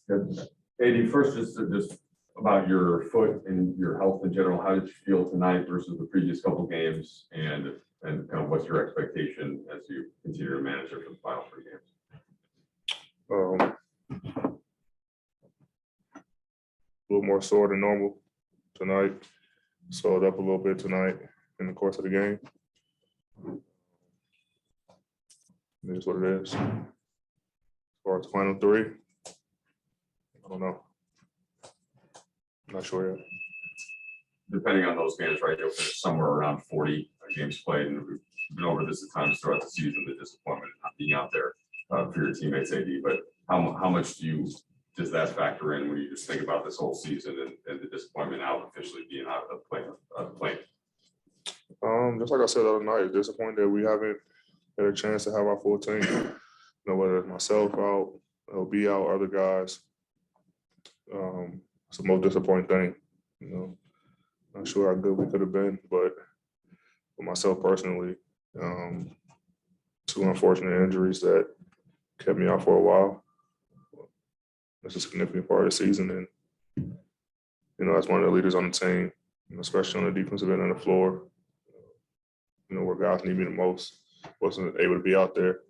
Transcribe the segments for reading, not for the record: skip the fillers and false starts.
Good. AD, first, just about your foot and your health in general. How did you feel tonight versus the previous couple games, and kind of what's your expectation as you continue to manage it for the final 3 games? A little more sore than normal tonight. Swelled up a little bit tonight in the course of the game. It is what it is. As far as the final 3, I don't know. I'm not sure yet. Depending on those games, right, you'll finish somewhere around 40 games played, and we've been over this at times throughout the season, the disappointment of not being out there for your teammates, AD. But how much does that factor in when you just think about this whole season and the disappointment out officially being out of the play? Just like I said the other night, it's disappointing that we haven't had a chance to have our full team. You know, whether it's myself out, LB out, other guys. It's the most disappointing thing. You know, not sure how good we could have been, but for myself personally, 2 unfortunate injuries that kept me out for a while. It's a significant part of the season, and you know, as one of the leaders on the team, especially on the defensive end of the floor, you know, where guys need me the most, wasn't able to be out there.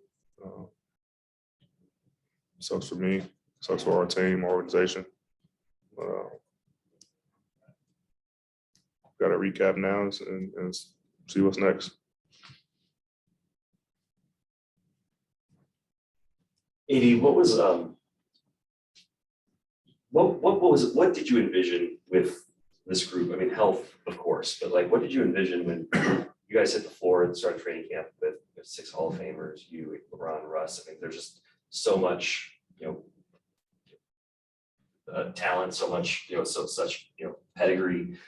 Sucks for me, sucks for our team, our organization. Got to recap now and see what's next. AD, what did you envision with this group? I mean, health, of course, but like, what did you envision when you guys hit the floor and started training camp with 6 Hall of Famers, you, LeBron, Russ? I mean, there's just so much, you know, talent, so much, you know, such pedigree.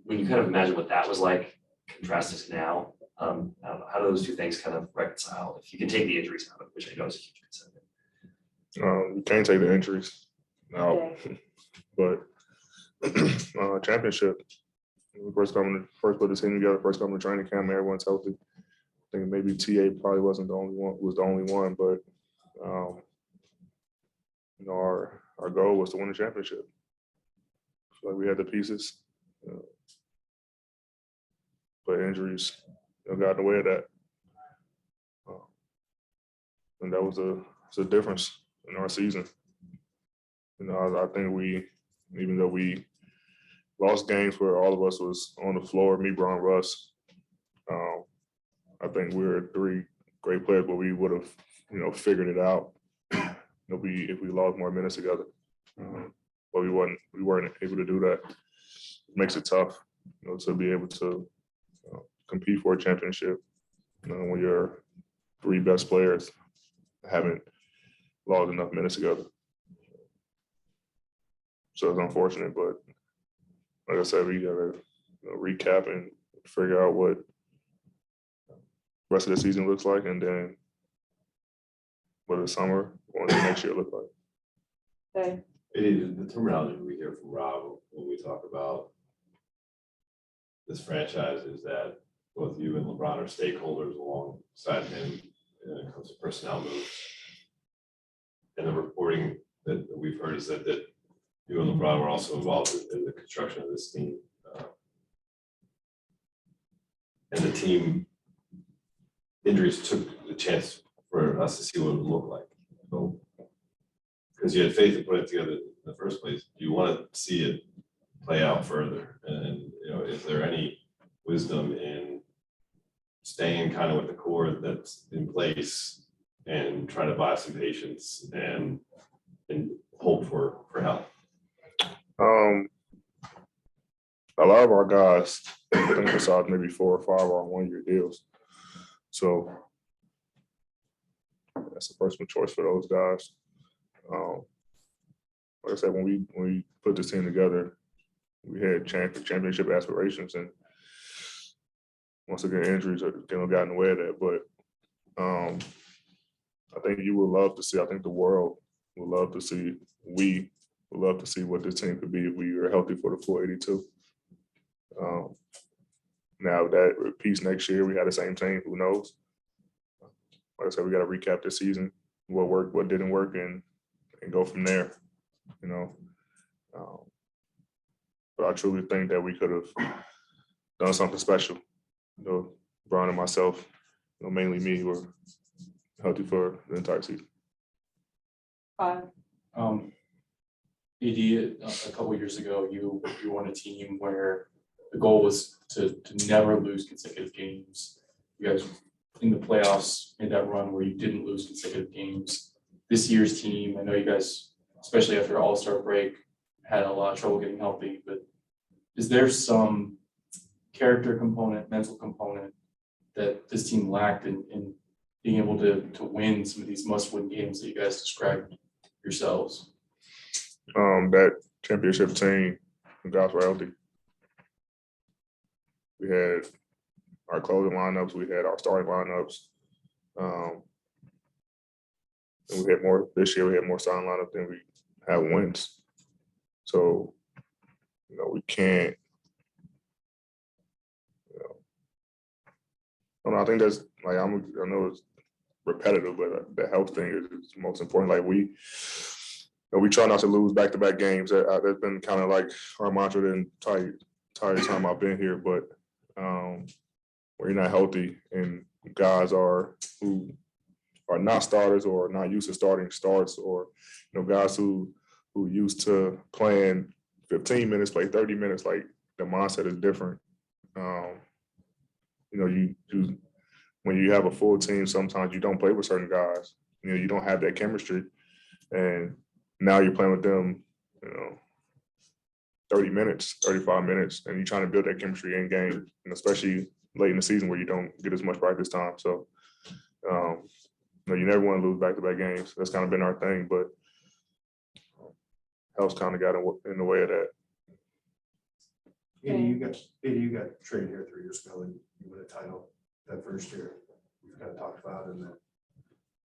When you kind of imagine what that was like, contrast this now, how do those 2 things kind of reconcile? If you can take the injuries out of it, which I know is a huge concern. You can't take the injuries out, but championship. First put the team together, first coming to training camp, everyone's healthy. I think maybe TA probably wasn't the only one, but you know, our goal was to win the championship. So like we had the pieces, but injuries got in the way of that, and that was a difference in our season. You know, I think even though we lost games where all of us was on the floor, me, Bron, Russ, I think we were 3 great players, but we would have, you know, figured it out. You know, if we lost more minutes together, but we weren't able to do that. It makes it tough, you know, to be able to compete for a championship, you know, when your 3 best players haven't logged enough minutes together. So it's unfortunate, but like I said, we gotta recap and figure out what the rest of the season looks like, and then what the summer or the next year look like. Okay. The terminology we hear from Rob when we talk about this franchise is that both you and LeBron are stakeholders alongside him when it comes to personnel moves. And the reporting that we've heard is that you and LeBron were also involved in the construction of this team. And the team injuries took the chance for us to see what it would look like. So, because you had faith in putting it together in the first place, you want to see it play out further. And you know, is there any wisdom in staying kind of with the core that's in place and trying to buy some patience and hope for help? A lot of our guys, I think besides maybe 4 or 5 are on 1-year deals. So that's a personal choice for those guys. Like I said, when we put this team together, we had championship aspirations, and once again, injuries are got in the way of that. But I think you would love to see. I think the world would love to see. We would love to see what this team could be if we were healthy for the full 82. Now that repeats next year, we had the same team. Who knows? Like I said, we got to recap this season, what worked, what didn't work, and go from there. But I truly think that we could have done something special. Brian and myself, mainly me, were healthy for the entire season. AD, a couple years ago, you were on a team where the goal was to never lose consecutive games. You guys in the playoffs made that run where you didn't lose consecutive games. This year's team, I know you guys, especially after All-Star break, had a lot of trouble getting healthy, but is there some character component, mental component that this team lacked in being able to win some of these must-win games that you guys described yourselves? That championship team, the guys were healthy. We had our closing lineups, we had our starting lineups. And we had more this year. We had more starting lineups than we had wins. So, we can't. I think that's like I know it's repetitive, but the health thing is most important. Like we try not to lose back-to-back games. That's been kind of like our mantra the entire time I've been here. But when you're not healthy and guys who are not starters or not used to starting starts, or guys who used to playing 15 minutes, play 30 minutes, like the mindset is different. When you have a full team, sometimes you don't play with certain guys. You don't have that chemistry, and now you're playing with them, 30 minutes, 35 minutes, and you're trying to build that chemistry in game, and especially late in the season where you don't get as much practice time. So, you never want to lose back-to-back games. That's kind of been our thing, but health kind of got in the way of that. You got traded here 3 years ago, and you won a title that first year. We've kind of talked about, and then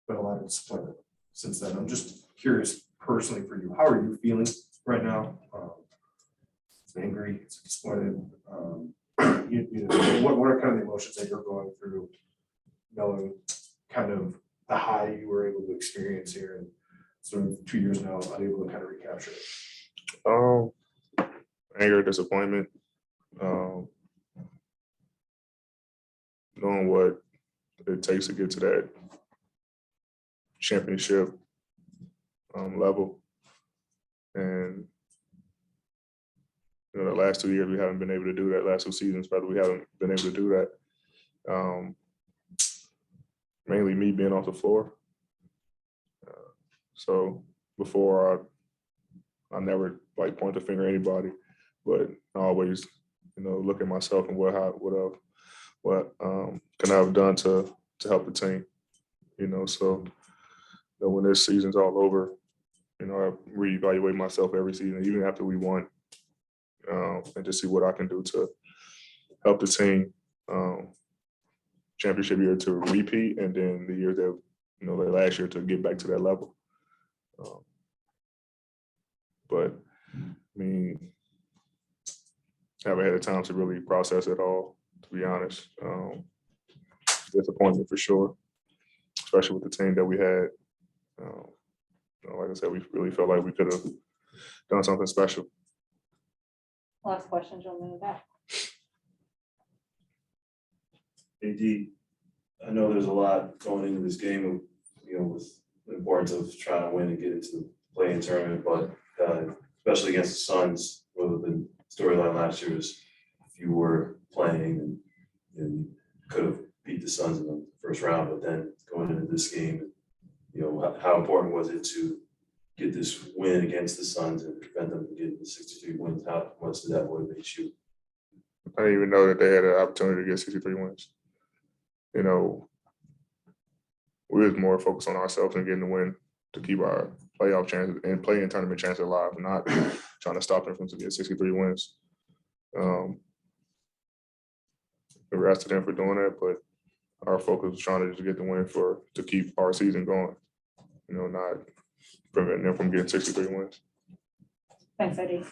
been a lot of disappointment since then. I'm just curious personally for you, how are you feeling right now? It's angry, it's disappointed. What are kind of the emotions that you're going through, knowing kind of the high you were able to experience here, and sort of 2 years now unable to kind of recapture it? Anger, disappointment, knowing what it takes to get to that championship level. And the last 2 years we haven't been able to do that. Last 2 seasons, rather, we haven't been able to do that. Mainly me being off the floor. So before I never point the finger at anybody, but I always look at myself and what can I have done to help the team. So when this season's all over, I reevaluate myself every season, even after we won, and just see what I can do to help the team. Championship year to repeat, and then the year that like last year to get back to that level. But I mean, haven't had a time to really process it all, to be honest. Disappointment for sure, especially with the team that we had. Like I said, we really felt like we could have done something special. Last question, gentlemen, in the back. AD, I know there's a lot going into this game, with the importance of trying to win and get into the play-in tournament, but especially against the Suns, where the storyline last year was if you were playing and could have beat the Suns in the first round, but then going into this game, how important was it to get this win against the Suns and prevent them from getting the 63 wins? How much did that motivate you? I didn't even know that they had an opportunity to get 63 wins. We was more focused on ourselves and getting the win to keep our playoff chances and play-in tournament chances alive, not trying to stop them from to get 63 wins. Congrats to them for doing that, but our focus was trying to just get the win to keep our season going, not preventing them from getting 63 wins. Thanks, Eddie.